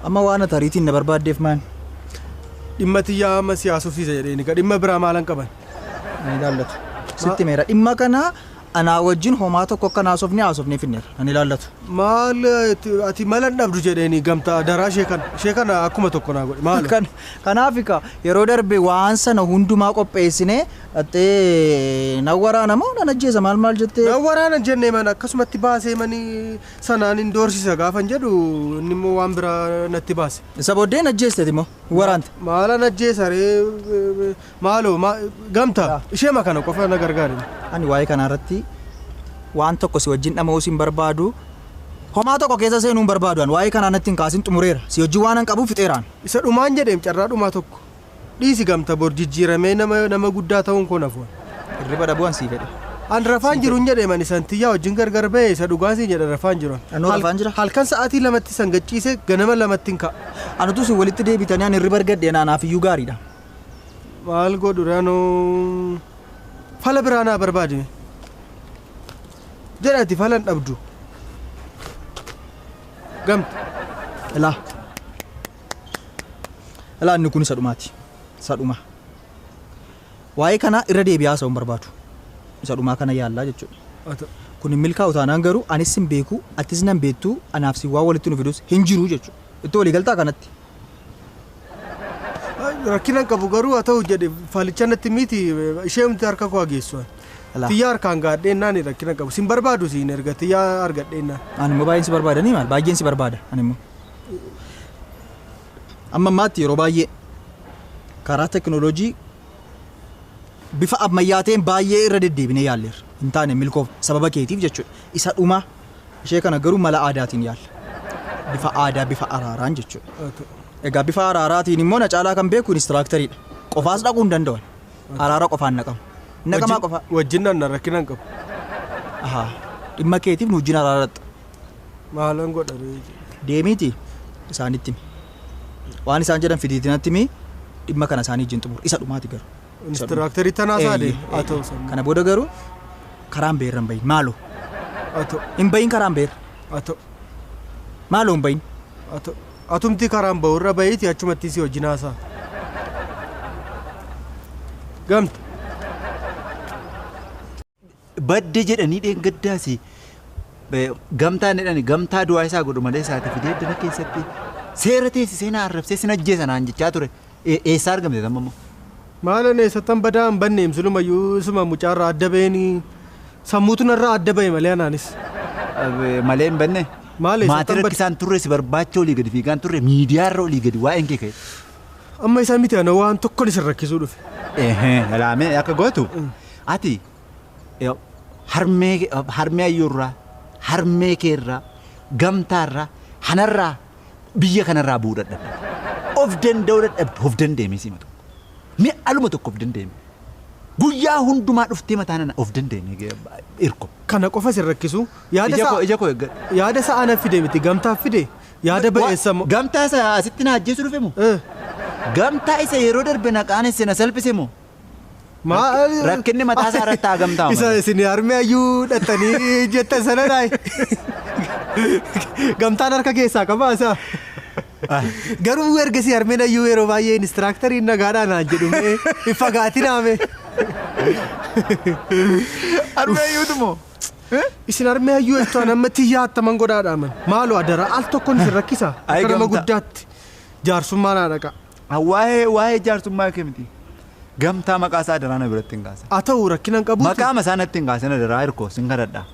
Amma waan tariitiin na barbaaddeef maan? Dhimma xiyyaa amma siyaasuufisa jedheenii ka dhimma biraa maalan qaban? Ani ilaallatu. Sitti meera dhimma kana anaa wajjin homaa tokko akka naasofnee finneera. Ani ilaallatu. Maal ati malan dhabdu jedheenii gamtaa daraa sheekana akkuma tokko naa godhe maal? Kanaaf yeroo darbe waan sana hundumaa qopheessinee dhattee na waraana moo na ajjeesa maal jettee? Na waraana jennee man akkasumatti baasee manii sanaan hin doorsisa gaafan jedhu inni immoo waan biraa natti baase. Isa booddee na ajjeesteeti moo waraante? Maalan ajjeesa ree maaloo gamtaa ishee makana qofa na gargaari. Ani waa'ee kanarratti waan tokko si wajjin dhama'uus hin barbaadu. Homaa tokko keessa seenuu hin barbaadu. Waa'ee kanaa natti hin kaasin xumureera. Si wajjin waan an qabuuf fixeeraan. Isa dhumaan jedheem carraa dhumaa tokko. Dhiisi gamta bor jijjiiramee nama guddaa ta'uun koo nafuun. Hirriba dhabuun sii fedhe. An rafaan jiruun jedheeman isan tiyyaa wajjin gargar ba'e isa dhugaasii jedha rafaan jiruun. Anoo rafaan jira. Halkan sa'aatii lamatti san gachiise ganama lamatti hin ka'a. Anutu si walitti deebitanii an hirriba argadhee naanaaf iyyuu gaariidha. Maal godhu raanoo fala biraa naa barbaadime. Jedhati falan dhabdu. Gamta. Ilaa inni kun isa dhumaati. Isa dhumaa. Waa'ee kana irra deebi'aa isa hin barbaadu. Isa dhumaa kana yaallaa jechuudha. Kun hin milkaa'u taanaan garuu anis hin beeku atis nan beektu anaaf si waa walitti nu fidus hin jiru jechuudha. Itti walii galtaa kanatti. Rakkinan qabu garuu haa ta'u jedhe faalicha natti miti ishee humti harka koo geessu. Tiyyaa harkaan gaadheennaan rakkina qabu. Sin barbaadu siin erga tiyyaa argadheennaan. Ani immoo baay'een si barbaadanii maal? Baay'een si barbaada ani immoo. Amma ammaatti yeroo baay'ee karaa teknooloojii bifa ammayyaa ta'een baay'ee irra deddeebinee yaalleerra. Hin taane milkoof sababa keetiif jechuudha. Isa dhumaa ishee kana garuu mala aadaatiin yaalla. Bifa aadaa bifa araaraan jechuudha. Egaa bifa araaraatiin immoo na caalaa kan beeku inistiraakteriidha. Qofaas dhaquu hin danda'an. Araara qofaan naqamu. Naqamaa qofa. Wajjin nan rakkinan qabu. Ahaa. Dhimma keetiif nu wajjin araaratta. Maalan godha ree? Deemiiti isaanitti himi. Waan isaan jedhan fidiitinatti himi dhimma kana isaanii wajjin xumuru. Isa dhumaati garuu. Inistiraakterii tanaasaa dee? Haa ta'u sana. Kana booda garuu karaan beerra hin bahin. Maaloo? Haa ta'u. Hin bahin karaan beerra. Haa ta'u. Maaloo hin bahin? Haa ta'u. Atumti karaan bahurra bahiiti achumatti si wajjin haasaa. Gamta. Badde jedhanii dheengaddaasi gamtaan jedhani gamtaa du'aa isaa godhu malee isaati fidee dana keessatti seera teessisee na arrabsee sin ajjeesa naan jechaa ture. Eessaa argamte tamma immoo? Maalan eessattan badaa hin banneem silumayyuu isuma mucaarraa adda baheenii sammuutu narraa adda bahe malee anaanis. Malee hin banne? Maatii rakkisaan turre si barbaacha olii gadi fiigaan turre miidiyaarra olii gadi waa'een kee ka'e. Amma isaan miti ana waan tokkon isin rakkisuu dhufe. Laamee akka gootu ati harmee ayyoorraa harmee keerraa gamtaarraa hanarraa biyya kanarraa bu'uu dadhabde of danda'uu dadhabde of dandeemee simatu mi'a aluma tokko of dandeeme guyyaa hundumaa dhuftee mataan of dandeeme irko. Kana qofa isin rakkisu yaada isaa ana fide miti gamtaaf fide yaada ba'eessa moo gamtaa isa asitti na ajjeesu dhufe moo gamtaa isa yeroo darbe na qaanesse na salphise moo rakkinni mataa isaa irratti haa gamtaa isa isin harmee ayyuu dhattanii jettan sana dhaay gamtaan harka keessaa qabaa isaa garuu ergasii harmeen ayyuu yeroo baay'ee inistiraakteriin nagaadhaan naan jedhume fagaatinaame. Harmee ayyuutu moo? Isin harmee ayyuu jechuun amma tiyyaa attaman godhaadhaaman maaloo adara al tokkoon isin rakkisa akka nama guddaatti jaarsummaa naa dhaqa. Waa'ee jaarsummaa kee miti. Gamtaa maqaa isaa adaraa na biratti hin kaasa. Haa ta'u rakkinan qabu. Maqaa isaa natti hin kaasan adaraa hirkoo sin kadhadhaa.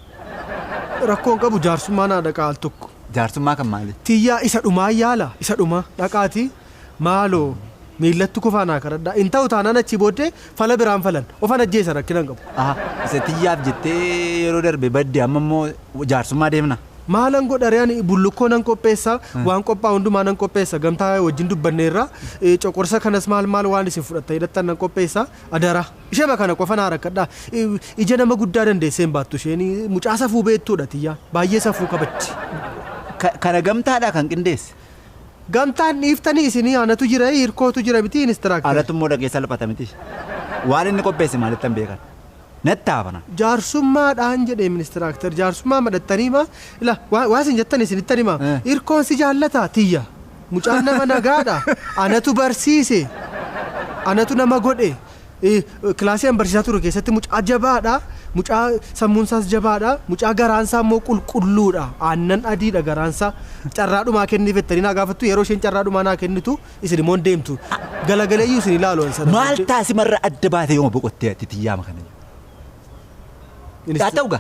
Rakkoon qabu jaarsummaa naa dhaqa al tokko. Jaarsummaa kan maali? Tiyyaa isa dhumaa yaala isa dhumaa dhaqaati maaloo miillattu kufaa naa kadhadhaa in ta'u taanaan achi booddee fala biraan falan ofan ajjeesa rakkinan qabu. Isa tiyyaaf jettee yeroo darbe badde amma immoo jaarsummaa deemna. Maalan godhareen bullukkoo nan qopheessa waan qophaa hundumaa nan qopheessa gamtaa wajjin dubbanneerra coqorsa kanas maal waan isin fudhatta hidhattan nan qopheessa adara ishee kana qofa naa rakkadhaa ija nama guddaa dandeessee hin baattu isheen mucaa safuu beektuudha tiyyaa baay'ee safuu qabachi. Kana gamtaadhaa kan qindeesse. Gamtaan dhiiftanii isinii anatu jira hirkootu jira miti inistiraakter. Anatu immoo dhagee salphata miti. Waan inni qopheesse maalittan beekan. Nattaafana. Jaarsummaadhaan jedhee ministiraakter jaarsummaa madhattanii maa ila waa isin jettan isinitti himaa hirkoon si jaallataa tiyya mucaan nama nagaadha. Anatu barsiise. Anatu nama godhe. Kilaasii barsiisaa ture keessatti mucaa jabaadha. Mucaa sammuunsaas jabaadha. Mucaa garaansaa immoo qulqulluudha. Aannan adiidha garaansaa. Carraadhumaa kenniifettanii naa gaafattu yeroo isheen carraadhumaa naa kennitu isin immoo deemtu. Galagaleeyyuu isin ilaaluun sana. Maal taasimarra adda baatee yooma boqottee ati xiyyaama kana?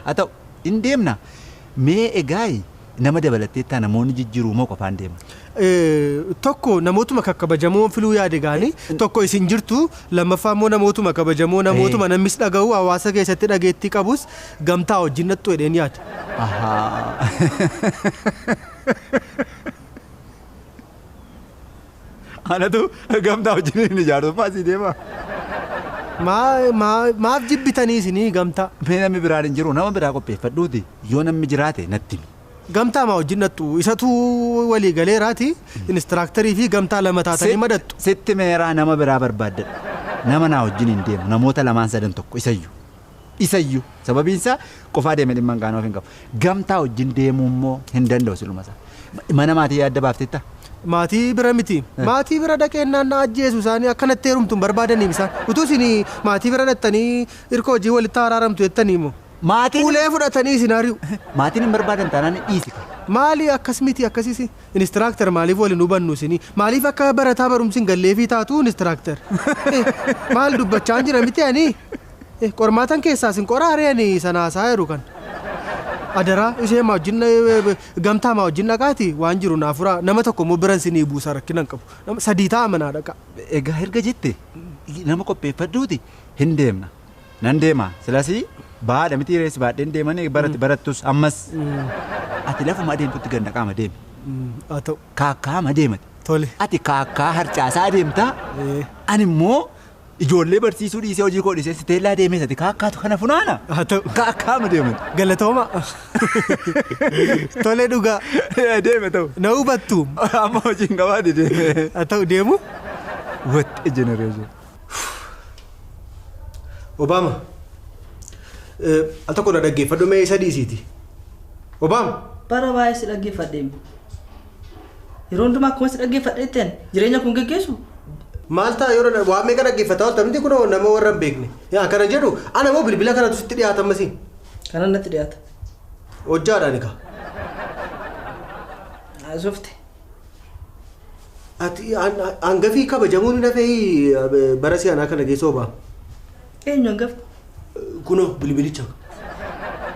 Haa ta'u hin deemna. Mee egaa nama dabalattee taa namoonni jijjiiruu moo qofaan deema? Tokko namootuma kakkabajamoo filuu yaade gaanii tokko isin jirtu lammaffaa immoo namootuma kabajamoo namootuma namnis dhaga'u hawaasa keessatti dhageettii qabus gamtaa wajjin nattu jedheen yaade. Anatu gamtaa wajjin hin ijaarsu maasii deema. Maaf jibbitanii isinii gamtaa? Mee namni biraan hin jiru nama biraa qopheeffadhuuti yoo namni jiraate natti. Gamtaa maa wajjin nattu isatu walii galeeraati inistiraaktarii fi gamtaa lama taatanii madattu. Sitti meeraa nama biraa barbaaddadha. Nama naa wajjin hin deemu namoota lamaan sadan tokko isayyuu sababiinsaa qofaa deeme dhimma hin qaanoof hin qabu. Gamtaa wajjin deemuu immoo hin danda'u silumasa. Mana maatii yaadda baaftetta? Maatii bira miti. Maatii bira dhaqeennaan na ajjeesu isaanii akkanatti heerumtuun barbaadaniif isaan. Utuu isin maatii bira dhattanii hirka hojii walitti araaramtu jettanii immoo. Maatiin ulee fudhatanii isin ari'u. Maatiin hin barbaadan taanaan dhiisi. Maali akkas miti akkasisi? Inistiraaktar maaliif waliin hubannu isinii? Maaliif akka barataa barumsi hin galleefii taatu inistiraaktar? Maal dubbachaa jira miti ani? Qormaatan keessaa isin qoraareen sanaasaa jiru kan. Adaraa ishee maa wajjin gamtaa maa wajjin dhaqaati waan jiru naafuraa nama tokko immoo biran isinii buusa rakkinan qabu. Sadii ta'a manaa dhaqa. Egaa erga jette nama qopheeffadhuuti hin deemna. Nan deema silasii baadha miti reessi baadheen deemanii barattus ammas ati lafuma adeemtutti ganda qaama deemi. Haa ta'u. Kaakkaama deemati. Tole. Ati kaakkaa harcaasaa adeemtaa ani immoo ijoollee barsiisuu dhiisee hojii koo dhiisee siteellaa deemee ati kaakkaatu kana funaana. Haa ta'u. Kaakkaama deemati. Galatooma. Tole dhugaa. Deeme ta'u. Na hubattu. Amma hojiin gabaadhi deeme. Haa ta'u deemu. What a generation. Obama. Al tokko na dhaggeeffadhu mee isa dhiisiiti. Obama. Bara baay'ee si dhaggeeffadheemi. Yeroo hundumaa akkuma si dhaggeeffadheetteen jireenya kun geggeessu. Maal ta'a yeroo waa meeqa dhaggeeffataa oolta miti kun nama warra hin beekne. Yaa kana jedhu ana moo bilbila kanatu sitti dhiyaata ammasiin. Kanan natti dhiyaata. Hojjaadhaan ika. Asofte. Ati hangafii kabajamuun hin hafee bara si'anaa kana keessa obaa. Eenyu hangafti? Kunoo bilbilicha.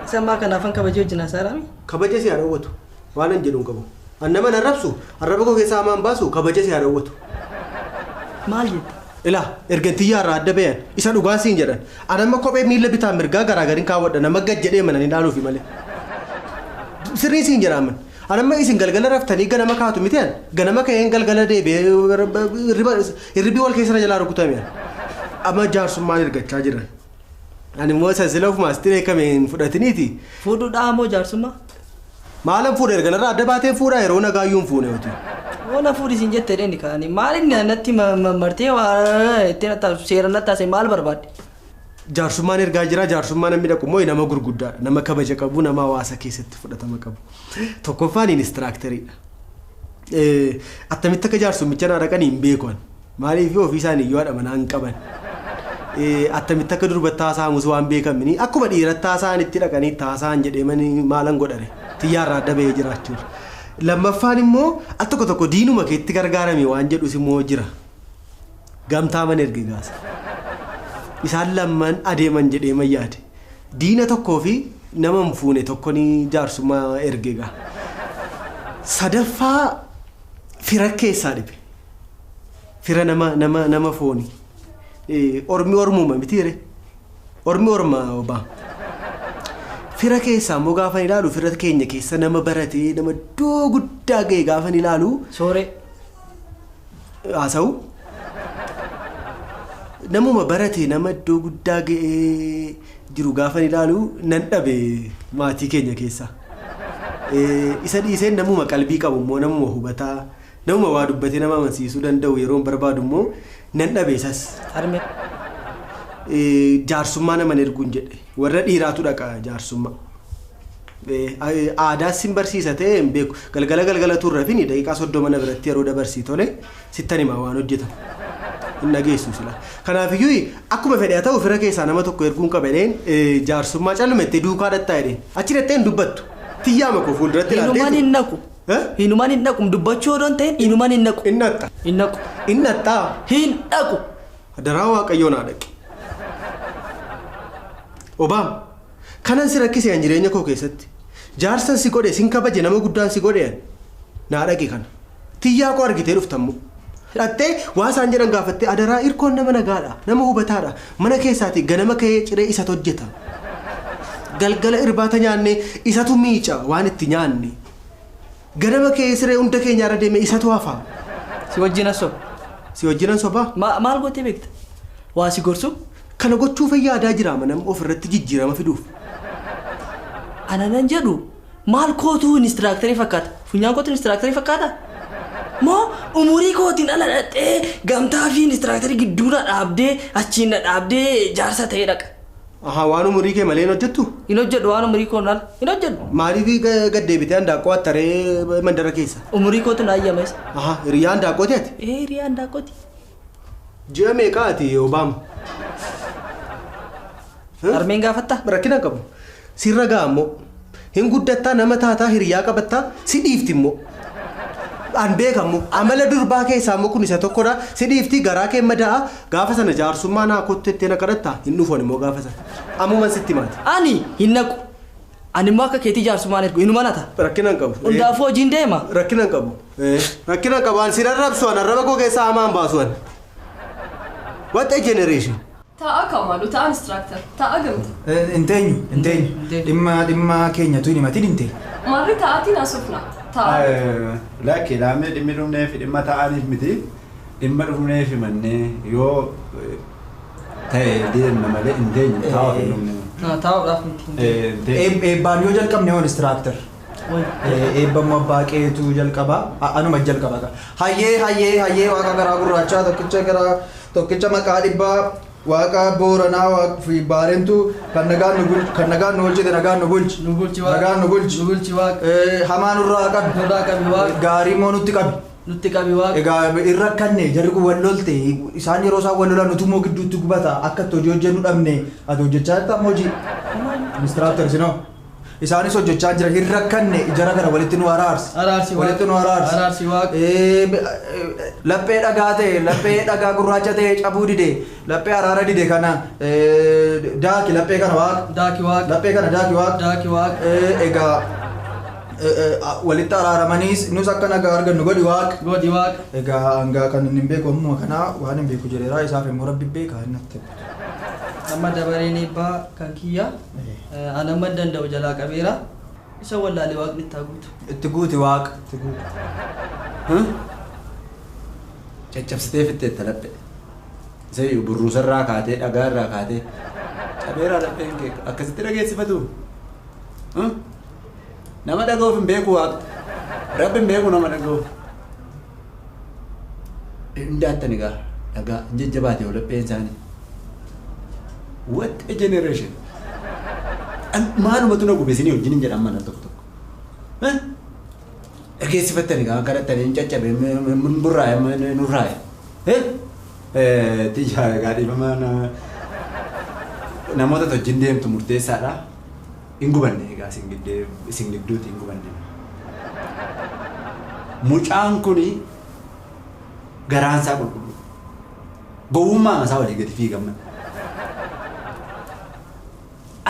Isa ammaa kanaafan kabajee wajjin hasaaraami? Kabaja si haadhawwatu. Waan hin jedhuun qabu. Annama na rabsu arraba koo keessaa hamaan baasu kabaja si haadhawwatu. Maal jette? Ilaa ergantiyyaa irraa adda bayan isa dhugaan siin jedhan. Anamma kophee miila bitaa mirgaa garaagariin kaawwadha nama gad jedhee mananii dhaaluufi malee. Sirrii siin jedhaaman. Anamma isin galgala raftanii ganama kaatu miti an ganama ka'een galgala deebi'ee hirribii wal keessa jalaa rukutame. Amma jaarsummaan ergachaa jiran. Ani immoo sansila ofumaas tiree kameen fudhatiniiti. Fuudhuudhaa moo jaarsummaa? Maalan fuudhe ergalarraa adda baatee fuudhaa yeroo nagaayyuun fuune oti. Oona fuudhi isin jettee dheeni kaanii maaliin natti martee ittiin seera nattaase maal barbaadde? Jaarsummaan ergaa jira jaarsummaan namni dhaqu immoo nama gurguddaadha nama kabaja qabu nama hawaasa keessatti fudhatama qabu. Tokkoffaan inistiraakteriidha. Attamitti akka jaarsummicha naa dhaqanii hin beekan maaliif ofii isaanii yoo haadha manaa hin qaban. Attamitti akka durbattaa saamus waan beekamini akkuma dhiirattaa isaanitti dhaqanii taasaan jedheemanii maalan godhare xiyyaarraa adda bahee jiraachuudha. Lammaffaan immoo al tokko tokko diinuma keetti gargaarame waan jedhus immoo jira. Gamtaa mana erge gaasa. Isaan lamman adeeman jedheeman yaade. Diina tokkoo fi nama hin fuune tokko ni jaarsummaa erge gaa. Sadaffaa fira keessaa dhibe. Fira nama fooni. Ormi ormuma mitiire. Ormi orma obaa. Fira keessaa immoo gaafa ilaalu fira keenya keessa nama baratee nama iddoo guddaa ga'e gaafa ilaalu. Sooree. Haasa'u. Namuma baratee nama iddoo guddaa ga'ee jiru gaafa ilaalu nan dhabe maatii keenya keessa. Isa dhiiseen namuma qalbii qabu immoo namuma hubataa namuma waa dubbatee nama amansiisuu danda'u yeroo barbaadu immoo nan dhabe isas. Harme. Jaarsummaa nama erguun jedhe warra dhiiraatu dhaqa jaarsummaa. aadaa sin barsiisa ta'e hin beeku galgala turre fini daqiiqaa 30 na biratti yeroo dabarsii tole sittan hima waan hojjetamu hin dhageessu sila kanaafiyyuu akkuma fedhe haa ta'u fira keessaa nama tokko erguun qabadheen jaarsummaa callumettee duukaa dhattaa jedheen achi dhattee hin dubbattu tiyyaama koo fuulduratti Hinumaan hin naqu. Hinumaan hin naqu dubbachuu odoon ta'in hinumaan hin naqu. hin naqxa Hin naqu. hin naqxaa Hin naqu. daraa waaqayyoon haa dhaqe Obaam kanan si rakkisee jireenya koo keessatti jaarsan si godhe sin kabaje nama guddaan si godhe naa dhaqe kana tiyyaa koo argitee dhuftammoo dhattee waa isaan jedhan gaafattee adaraa irkoon nama nagaadha nama hubataadha mana keessaati ganama ka'ee ciree isatu hojjeta galgala irbaata nyaanne isatu miica waan itti nyaanne ganama ka'ee siree hunda keenyaarra deeme isatu hafa Si wajjin asob. si wajjinan sobaa Maal gootee beekta? Waa si gorsu? kana gochuu fayyaadaa jira manam ofirratti jijjiirama fiduuf Ana nan jedhu maal kootu inistiraaktarii fakkaata? Funyaan kootu inistiraaktarii fakkaata? Moo umurii kootiin ala dhadhee gamtaa fi inistiraaktarii gidduudha dhaabdee achiin na dhaabdee jaarsa ta'ee dhaqa. Aha waan umurii kee malee hin hojjettu Hin hojjedhu waan umurii koon ala. Hin hojjedhu. maaliif gaddeebitee handaaqqoo attaree mandara keessa Umurii kootu na ayyames. aha hiriyaa handaaqqooti ati Hiriyaa handaaqooti. ji'a meeqa ati Obaama Harmeen gaafatta? rakkina qabu sirra ga'a ammoo hin guddattaa nama taataa hiriyaa qabattaa si dhiifti immoo an beekamu amala durbaa keessaa ammoo kun isa tokkodha si dhiifti garaa kee mada'a gaafa sana jaarsummaa naa kottettee na kadhattaa hin dhufoon immoo gaafa sana ammuman sitti maati Ani hin naqu. Ani immoo akka keetii jaarsummaan ergu inuma nata. rakkina hin qabu Hundaafuu hojiin deema. rakkina hin qabu rakkina hin qabu an si rarrabsu an arraba koo keessaa hamaan baasu an what a generation Ta'a Kamalu, ta'a instructor, ta'a gamta. Inteenyu dhimma keenyatu hin himatin inte. Marri ta'aatiin asufna. Ta'a. Lakki laamee dhimmi dhumnee fi dhimma ta'aniif miti dhimma dhumnee fi mannee yoo ta'e deemna malee hin teenyu taa'uuf hin dhumne. Taa'uudhaaf miti. Eebbaan yoo jalqabne hoon istiraaktar. Eebbamu abbaa qeetu jalqaba anuma jalqaba. Hayyee waaqa garaa gurraachaa tokkicha maqaa dhibbaa waaqa booranaa fi baarentu kan nagaan nu bulchite nagaan nu bulchi. Nu bulchi waaqa. Nagaan nu bulchi. Nu bulchi waaqa. Hamaa nurraa qabi. Nurraa qabi waaqa. Gaarii immoo nutti qabi. Nutti qabi waaqa. Egaa irra kanne jarri kun wal lolte isaan yeroo isaan wal lolan nuti immoo gidduutti gubata akka itti hojii hojjennu dhabne ati hojjechaa jirta ammoo hojii. Ministiraaktar sinoo. Isaanis hojjechaa jira hin rakkanne jara kana walitti nu araarsi. Araarsi waaqa. Walitti nu araarsi. Araarsi waaqa. Laphee dhagaa ta'e laphee dhagaa gurraacha ta'e cabuu dide laphee araara dide kana daaki laphee kana waaqa. Daaki waaqa. Laphee kana daaki waaqa. Daaki waaqa. Egaa walitti araaramaniis nus akka nagaa argannu godhi waaqa. Godhi waaqa. Egaa hangaa kan hin beeku ammuma kanaa waan hin beeku jedheeraa isaaf immoo rabbi beeka hin natti. Amma dabareen eebbaa kan kiyya. Anamma danda'u jalaa qabeera. Isa wallaalee waaqni itti guutu. Itti guuti waaqa. Itti guuti. Caccabsitee fittee itti laphee. Isee burruusarraa kaatee dhagaarraa kaatee cabeeraa lapheen kee akkasitti dhageessifatu. Nama dhaga'uuf hin beeku waaqa. Rabbi hin beeku nama dhaga'uuf. Hundaattani gaa dhagaa hin jajjabaate lapheen isaanii. What a generation. Maalumatu na gube isinii wajjin hin jedhan mana tokko tokko. Dhageessifattani gaa kadhattani hin caccabe hin burraa'e nurraa'e. Tiyyaa egaa dhiibama namoota wajjin deemtu murteessaadha. Hin gubanne egaa isin gidduuti hin gubanne. Mucaan kuni garaansaa qulqulluu. Gowwummaa masaa walii gadi fiigamna.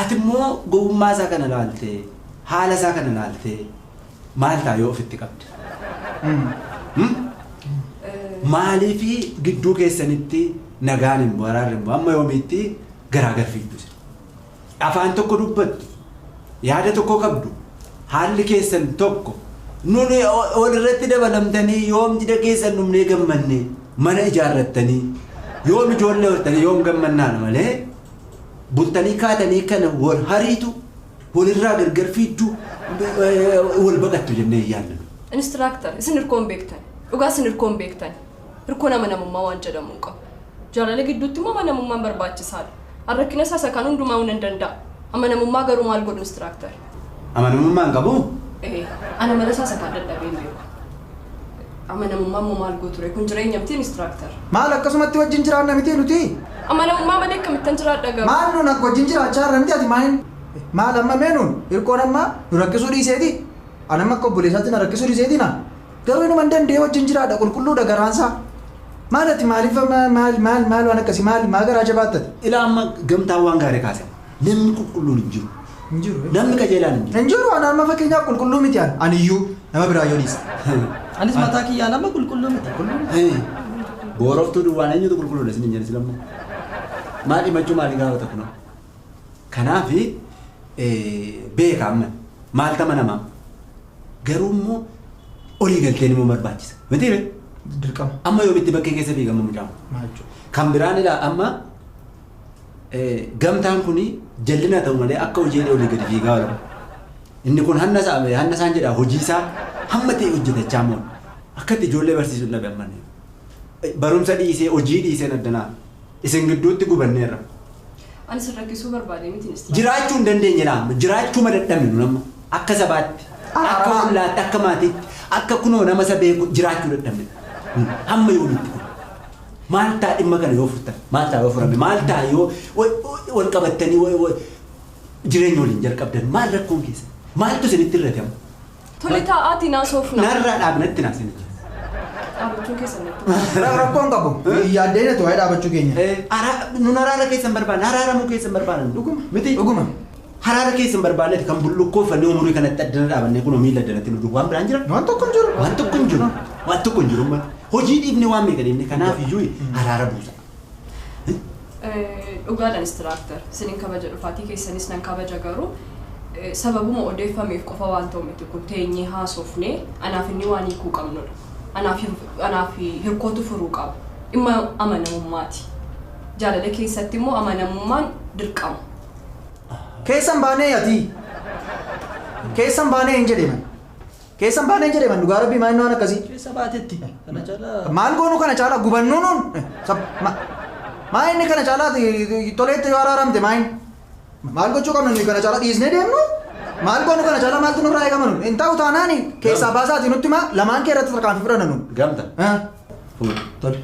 Ati immoo gowwummaa isaa kana laaltee haala isaa kana laaltee maal ta'a yoo ofitti qabde? Maaliifi gidduu keessanitti nagaan hin waraarre immoo amma yoomiitti garaagarfiiddu jira. Afaan tokko dubbattu, yaada tokko qabdu, haalli keessan tokko nuni walirratti dabalamtanii yoom jida keessan dhumnee gammanne mana ijaarrattanii yoom ijoollee hortanii yoom gammannaan malee bultanii kaatanii kana wal hariitu walirraa gargar fiiddu wal baqattu jennee yaallu. Instructor, isin hirkoon beektan. Dhugaa isin hirkoon beektan. Hirkoon amanamummaa waan jedhamu qabu. Jaalala gidduutti immoo amanamummaan barbaachisaadha. Rakkina isaa kan hundumaa hin danda'a. Amanamummaa garuu maal godhu instructor? Amanamummaan qabu? Ana mala isaa sakaa dadhabee hin beeku. Amanamummaan moo maal gootu ture kun jireenya miti instructor. Maal akkasumatti wajjin jiraanna miti nuti? Amanamummaa malee akkamittan jiraadha gabu. Maal nuun akka wajjin jiraachaa irra miti ati maal? Maal amma meenuun hirkoon amma nu rakkisuu dhiiseeti? Ani amma akka obboleessaatti na rakkisuu dhiiseeti na? Garuu inuma hin danda'e wajjin jiraadha qulqulluudha garaansaa. Maal ati maaliif maal waan akkasii maal garaa jabaattati? Ilaa amma gamtaa waan gaarii kaase. Namni qulqulluun hin jiru. Hin jiru. Namni qajeelaan hin jiru. Hin jiru ani amma fakkeenyaaf qulqulluu miti ani. Ani iyyuu nama biraa yoo dhiisa. Anis mataa kiyyaa nama qulqulluu miti. Booroftuu duwwaan eenyutu qulqulluudha isin hin jedhu silammoo. Maal himachuu maali gaafata kunoo? Kanaaf beeka amma maal tama namaa garuu immoo olii galteen immoo barbaachisa. Mitiire? Dirqama. Amma yoomitti bakkee keessa fiigama mucaamu. Maal jechuudha? Kan biraan ilaa amma gamtaan kuni jallina ta'u malee akka hojii olii gadi fiigaa oolu. Inni kun hanna isaan jedha hojii isaa hamma ta'e hojjetachaa moo akkatti ijoollee barsiisuun dhabe ammanne. Barumsa dhiisee hojii dhiisee addanaa isin gidduutti gubanneerra. Ani sin rakkisuu barbaade miti instructor. Jiraachuu hin dandeenye naamma jiraachuu madadhamne nu nama akka sabaatti akka ollaatti akka maatiitti akka kunoo nama isa beeku jiraachuu dadhabne hamma yoomitti kun. Maal ta'a dhimma kana yoo furtan maal ta'a yoo furame maal ta'a yoo wal qabattanii jireenya waliin jalqabdan maal rakkoon keessa maaltu isinitti irratama. Tole taa'aatii naasoofna. Narraa dhaabnatti naasini. Dhaabachuu keessa natti. Rakkoon qabu. Yaaddeen tu waa'ee dhaabachuu keenya. Nun haraara keessan barbaanne haraaramuu keessan barbaanne dhuguma miti Dhuguma. haraara keessan barbaanneeti kan bullukkooffannee umurii kanatti addana dhaabannee kunoo miila addanatti nu dhugu waan biraan jira. Waan tokko hin jiru. Waan tokko hin jiru. Waan tokko hin jiru. Hojii dhiibne waan meeqa deemne kanaaf iyyuu haraara buusa. Dhugaadhaan instructor sinin kabaja dhufaatii keessanis nan kabaja garuu sababuma odeeffameef qofa waan ta'u miti kun teenyee haasofnee anaaf inni waan hiikuu qabnudha. Anaaf hirkootu furuu qaba. Dhimma amanamummaati. Jaalala keessatti immoo amanamummaan dirqama. Keessan baanee ati. Keessan baanee hin jedheman. Keessan baanee hin jedheman dhugaa rabbii maal waan akkasii. Keessa baatetti kana caalaa. Maal goonu kana caalaa gubannuun maa inni kana caalaa toleetti yoo araaramte maa inni maal gochuu qabnu nuyi kana caalaa dhiisnee deemnu maal goonu kana caalaa maaltu nurraa eegaman hin ta'u taanaani keessaa baasaatii nutti maa lamaan kee irratti tarkaanfii fudhanna nu. Gamta. Fuudh. Tole.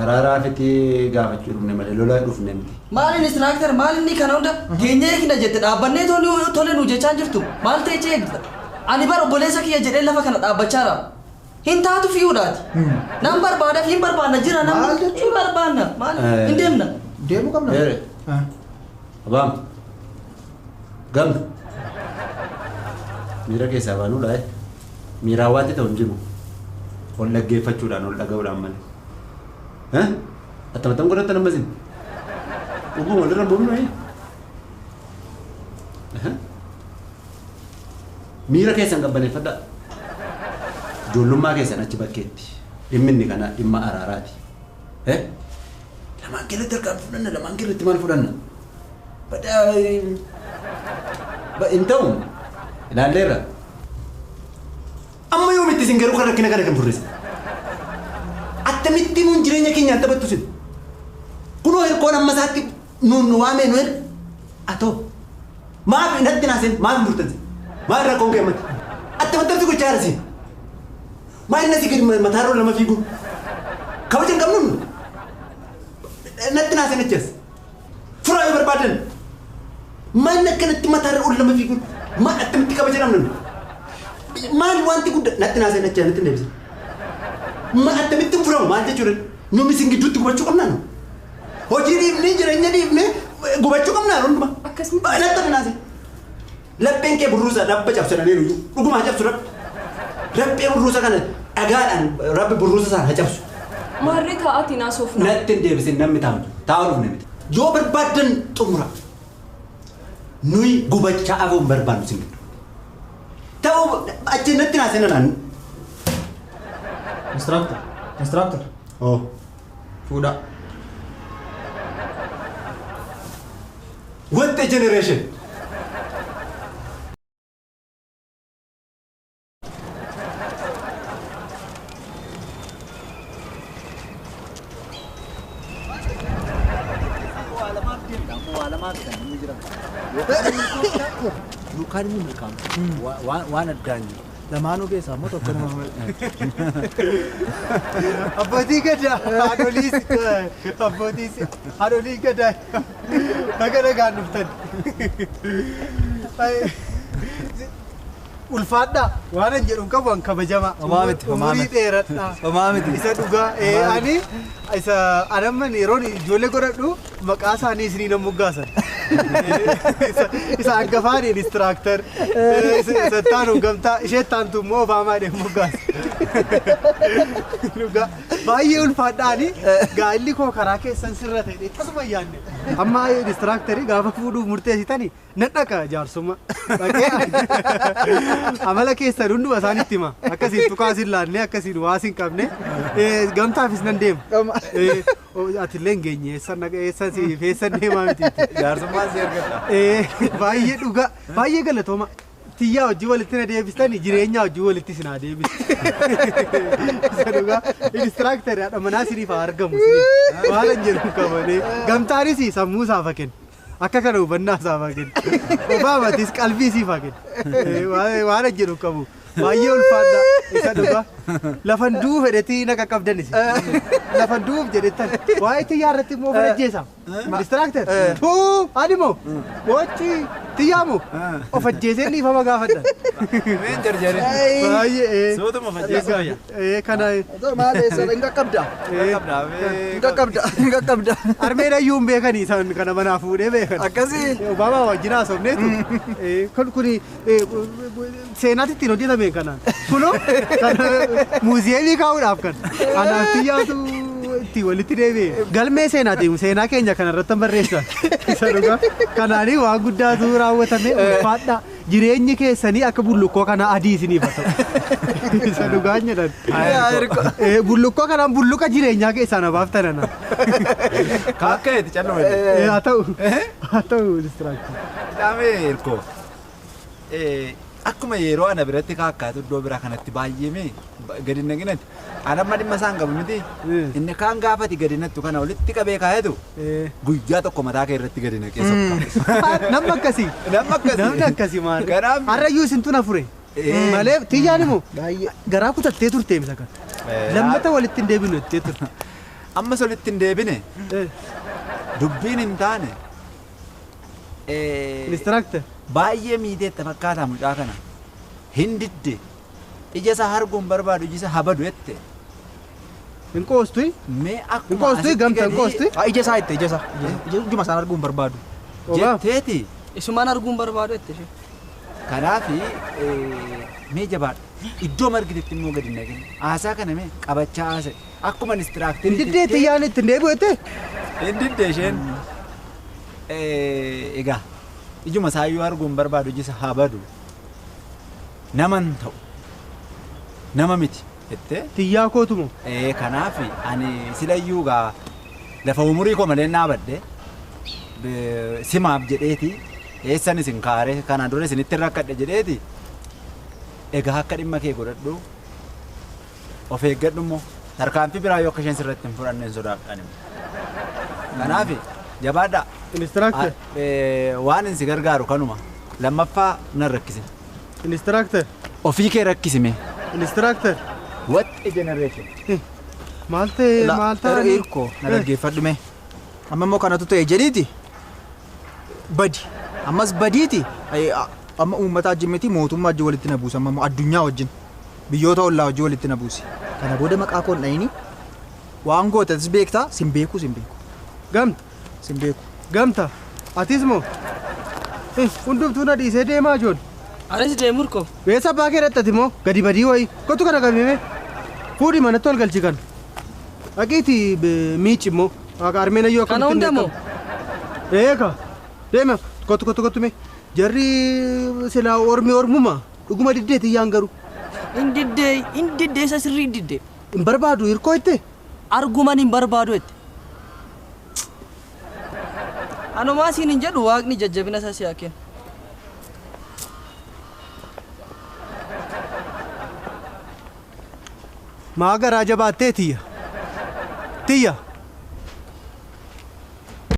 Araaraa fiti gaafachuu dhufne malee lola dhufne miti. Maal instructor maal inni kana hunda teenyee kina jette dhaabbannee tole nu jechaa jirtu maal ta'e jeegda ani bara obboleessa kiyya jedhee lafa kana dhaabbachaa jira. Hin taatu fi'uudhaati. Nan barbaada fi hin barbaanna jira namni hin barbaanna maal hin deemna. Deemuu qabna. Abaam. Gamtu. Miira keessaa baanuudha. Miiraa waanti ta'u hin jiru. Ol dhaggeeffachuudhaan ol dhaga'uudhaan malee. Attam godhatan ammasin. Dhuguma walirra boonu miira keessan qabbaneeffadhaa. Ijoollummaa keessan achi bakkeetti. Dhimmi inni kana dhimma araaraati. Lamaan keessatti harkaan fudhanna lamaan keessatti maal fudhanna? Hin ta'u ilaalleerra. Amma yoomitti isin garuu kan rakkina kana kan furrisa. Attamitti nuun jireenya keenyaan taphattu sin. Kunoo hirkoon amma isaatti nuun waamee nu hedha. Atoo maaf natti naasen maaf hin furtansi? Maal rakkoon kee ammatti? Attamattarsi gochaa jira siin. Maal inni asii gadi mataaroo lama fiigu? Kabaja hin qabnu natti naasen achi as. Furaa yoo barbaadan. Maal akkanatti mataaroo ol lama fiigu? Maal attamitti kabaja dhabnu? Maal wanti guddaa natti naasen achi natti deebisa. Ma attamitti furamu maal jechuudha? Nuumi isin gidduutti gubachuu qabnaan. Hojii dhiibnee jireenya dhiibnee gubachuu qabnaan hunduma. Akkasuma. Natti naase. Lapheen kee burruusa rabba cabsadhanii nuyi dhugumaa cabsu rabbi. Rabbee burruusa kana dhagaadhaan rabbi burruusa sana ha cabsu. Maarree taa'aatii naasoofna. Natti hin deebisin namni taa'u taa'u dhufne miti. Yoo barbaadan xumura. Nuyi gubachaa afuun barbaannu sin giddu. Ta'uu achi natti naase nanaan. Instructor. Oh. Fuudhaa. What a generation! Yookaan immoo milkaa'u. Waan addaan jiru. Lamaanuu keessaa immoo tokko nama Abbootii gadaa haadholii gadaa naga nagaan dhuftan. Ulfaadhaa waan an jedhu qabu an kabajamaa. Homaa miti, homaa Umurii miti. dheeradhaa. Homaa miti. Isa dhugaa. Ani isa anamman yeroon ijoollee godhadhu maqaa isaanii isinii nan moggaasan. Isa hangafaan inistiraaktar. Isa taanu gamtaa ishee taantu immoo obaamaadhaan moggaasa. Dhugaa baay'ee ulfaadhaani gaa'illi koo karaa keessan sirra ta'e tasuma yaadne. Amma inistiraaktarii gaafa fuudhuuf murteessitanii nan dhaqa jaarsummaa. Amala keessan hunduma isaanitti hima. Akkasiin tuqaas hin laanne akkasiin waas hin qabne gamtaafis nan deema. Ati illee hin geenye eessan feessan deemaa miti. Jaarsummaan si argata. Baay'ee dhugaa baay'ee galatooma. Tiyyaa hojii walitti na deebistani jireenyaa hojii walitti sinaa deebistu. Isa dhugaa inistiraaktarii haadha manaa siniif haa argamu siniif waan hin jedhu qabane gamtaanis sammuu isaaf haa kennu. Akka kana hubannaa isaaf haa kennu. Obaamatis qalbii isiif haa kennu. Waan hin jedhu qabu. Baay'ee ulfaadhaa isa dhugaa. Lafan du'u fedhetii na qaqqabdan isi. Lafan du'uuf jedhettan waa'ee tiyyaa irratti immoo fedhejeessa. Inistiraaktar. Ani moo wachi tiyyaa moo of ajjeesee dhiifama gaafadha. Meen jarjare. Baay'ee. Sootuma facaasaa. Kana maal eessa hin qaqqabda. Hin qaqqabda. Armeen ayyuu hin beekanii isaan kana manaa fuudhee beekan. Akkasii. Obaamaa wajjin haasofneetu. Kun seenaatti ittiin hojjetame kanaan. Kunoo muuziyeemii kaa'uudhaaf kan. Anaaf xiyyaatu itti walitti deebi'e. Galmee seenaati seenaa keenya kanarratti barreessan. Isa dhugaa. Kanaanii waan guddaatu raawwatame ulfaadhaa. Jireenyi keessanii akka bullukkoo kana adii isiniif haa ta'u. Isa dhugaa jedhan. Bullukkoo kanaan bulluqa jireenyaa keessaa na baaftanana. Kaakkeeti calluma. Haa ta'u. Haa ta'u ilistiraaktii. Dhaamee hirkoo. Akkuma yeroo ana biratti kaakkaatu iddoo biraa kanatti baay'eeme gadi naginatti. Anamma dhimma isaan qabu miti. Inni kaan gaafati gadi nattu kana walitti qabee kaayetu guyyaa tokko mataa kee irratti gadi naqee sokka. Namni akkasii. Namni akkasii maal? Kanaaf. Harrayyuu isintu na fure. Malee tiyyaan immoo garaa kutattee turte misa kan. Lammata walitti hin deebinu jettee turte. Ammas walitti hin deebine. Dubbiin hin taane. Inistiraaktar. Baay'ee miidheetta fakkaataa mucaa kana. Hin didde. Ija isaa arguun barbaadu ija isaa habadu jette. Hin qoostui? Mee Hin akkuma qoostui gamta hin qoostui? Ija isaa itti ija isaa. Ijuma isaan arguun barbaadu. jetteeti. Isumaan arguun barbaadu jette ishee. Kanaafi mee jabaadha. Iddoo margitetti immoo gadi nagin. Haasaa kana mee qabachaa haase. Akkuma inistiraaktarii. Diddee tiyyaan ittiin deebi'u jette? Hin didde isheen. Egaa ijuma isaayyuu arguun barbaadu ija isaa habadu. Naman ta'u. Nama miti jettee. Tiyyaa kootumo. Kanaafi ani silayyuu gaa lafa umurii koo malee naabadde simaaf jedheeti eessan isin kaare kanaan dura isinitti rakkadhe jedheeti egaa akka dhimma kee godhadhu of eeggadhu immoo tarkaanfii biraa yoo akka isheen sirratti hin fudhanne hin sodaadhaan immoo kanaafi jabaadhaa. Inistiraaktar. Waan insi gargaaru kanuma lammaffaa nan rakkise. Inistiraaktar. Ofii kee rakkisime. Inistiraaktar. What a generation. Maal ta'e maal ta'anii? Hirkoo na dhaggeeffadhu mee. Amma immoo kanatu ta'e jedhiiti. Badi. Ammas badiiti. Amma uummata wajjin miti mootummaa wajjin walitti na buusa. Amma immoo addunyaa wajjin. Biyyoota ollaa wajjin walitti na buusi. Kana booda maqaa koo hin dhayini. Waan gootas beektaa sin beeku sin beeku. Gamta. Sin beeku. Gamta. Atis moo? Hundumtuu na dhiisee deemaa joon. Anis deemur koo. Beessa abbaa kee dhattati moo? Gadi badii wayii. Kottu kana qabime. Fuudhi manatti ol galchi kan. Dhaqiiti miici immoo. Armeen ayyuu akka Kana hunda moo? Eega. Deema. Kottu mee. Jarri silaa ormuma. Dhuguma diddee tiyyaan garuu. Hin diddee isa sirrii diddee. Hin barbaadu hirkoo itti. Arguman hin barbaadu jette. Anumaa siin hin jedhu waaqni jajjabina isaa si haa kennu. Maa garaa jabaattee tiyya. Tiyya.